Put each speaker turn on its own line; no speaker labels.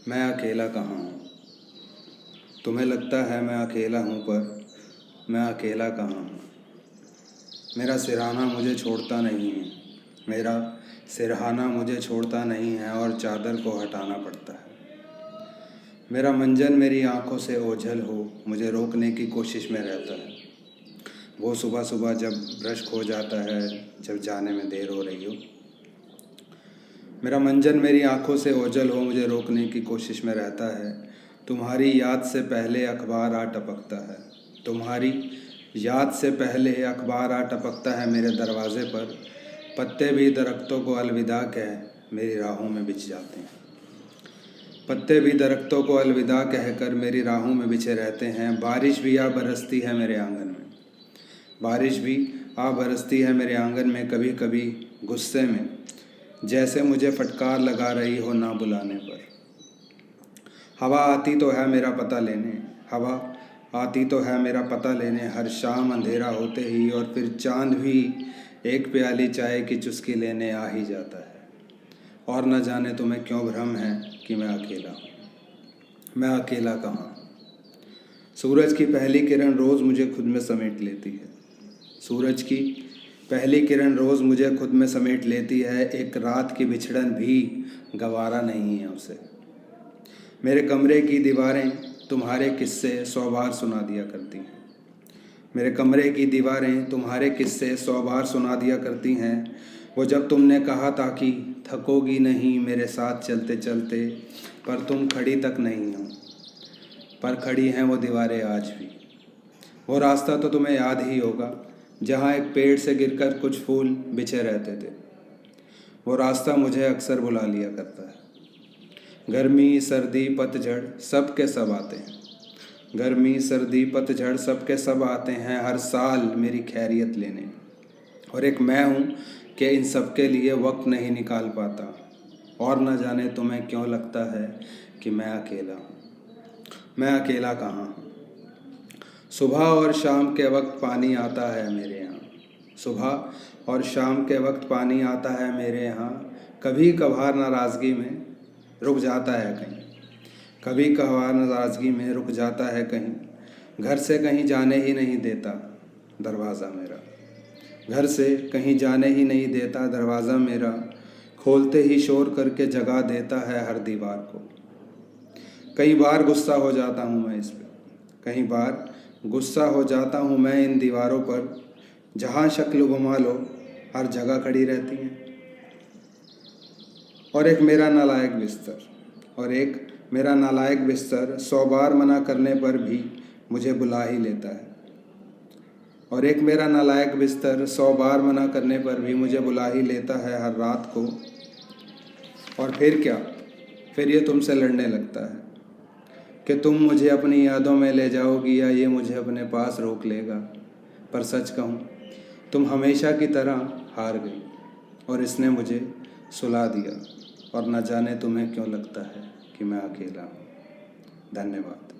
मैं अकेला कहाँ हूँ। तुम्हें लगता है मैं अकेला हूँ, पर मैं अकेला कहाँ हूँ। मेरा सिरहाना मुझे छोड़ता नहीं है, मेरा सिरहाना मुझे छोड़ता नहीं है और चादर को हटाना पड़ता है। मेरा मंजन मेरी आँखों से ओझल हो, मुझे रोकने की कोशिश में रहता है। वो सुबह सुबह जब ब्रश खो जाता है, जब जाने में देर हो रही हो। मेरा मंजन मेरी आँखों से ओझल हो, मुझे रोकने की कोशिश में रहता है। तुम्हारी याद से पहले अखबार आ टपकता है, तुम्हारी याद से पहले अखबार आ टपकता है मेरे दरवाज़े पर। पत्ते भी दरख्तों को अलविदा कह मेरी राहों में बिछ जाते हैं। पत्ते भी दरख्तों को अलविदा कहकर मेरी राहों में बिछे रहते हैं। बारिश भी आ बरसती है मेरे आंगन में, बारिश भी आ बरसती है मेरे आंगन में, कभी कभी गुस्से में, जैसे मुझे फटकार लगा रही हो ना बुलाने पर। हवा आती तो है मेरा पता लेने, हवा आती तो है मेरा पता लेने हर शाम अंधेरा होते ही, और फिर चांद भी एक प्याली चाय की चुस्की लेने आ ही जाता है। और न जाने तुम्हें क्यों भ्रम है कि मैं अकेला हूँ। मैं अकेला कहाँ। सूरज की पहली किरण रोज़ मुझे खुद में समेट लेती है, सूरज की पहली किरण रोज़ मुझे खुद में समेट लेती है। एक रात की बिछड़न भी गवारा नहीं है उसे। मेरे कमरे की दीवारें तुम्हारे किस्से 100 बार सुना दिया करती हैं, मेरे कमरे की दीवारें तुम्हारे किस्से 100 बार सुना दिया करती हैं। वो जब तुमने कहा था कि थकोगी नहीं मेरे साथ चलते चलते, पर तुम खड़ी तक नहीं हो, पर खड़ी हैं वो दीवारें आज भी। वो रास्ता तो तुम्हें याद ही होगा, जहाँ एक पेड़ से गिरकर कुछ फूल बिछे रहते थे। वो रास्ता मुझे अक्सर बुला लिया करता है। गर्मी सर्दी पतझड़ सब के सब आते हैं, गर्मी सर्दी पतझड़ सब के सब आते हैं हर साल मेरी खैरियत लेने। और एक मैं हूँ कि इन सब के लिए वक्त नहीं निकाल पाता। और न जाने तुम्हें क्यों लगता है कि मैं अकेला हूँ। मैं अकेला कहाँ हूँ। सुबह और शाम के वक्त पानी आता है मेरे यहाँ, सुबह और शाम के वक्त पानी आता है मेरे यहाँ। कभी कभार नाराज़गी में रुक जाता है कहीं, कभी कभार नाराज़गी में रुक जाता है कहीं। घर से कहीं जाने ही नहीं देता दरवाज़ा मेरा, घर से कहीं जाने ही नहीं देता दरवाज़ा मेरा। खोलते ही शोर करके जगा देता है हर दीवार को। कई बार गुस्सा हो जाता हूँ मैं इस पे, कई बार गुस्सा हो जाता हूँ मैं इन दीवारों पर। जहाँ शक्ल घुमा लो हर जगह खड़ी रहती हैं। और एक मेरा नालायक बिस्तर, और एक मेरा नालायक बिस्तर 100 बार मना करने पर भी मुझे बुला ही लेता है। और एक मेरा नालायक बिस्तर 100 बार मना करने पर भी मुझे बुला ही लेता है हर रात को। और फिर क्या, फिर ये तुमसे लड़ने लगता है कि तुम मुझे अपनी यादों में ले जाओगी या ये मुझे अपने पास रोक लेगा। पर सच कहूँ, तुम हमेशा की तरह हार गई और इसने मुझे सुला दिया। और न जाने तुम्हें क्यों लगता है कि मैं अकेला हूँ। धन्यवाद।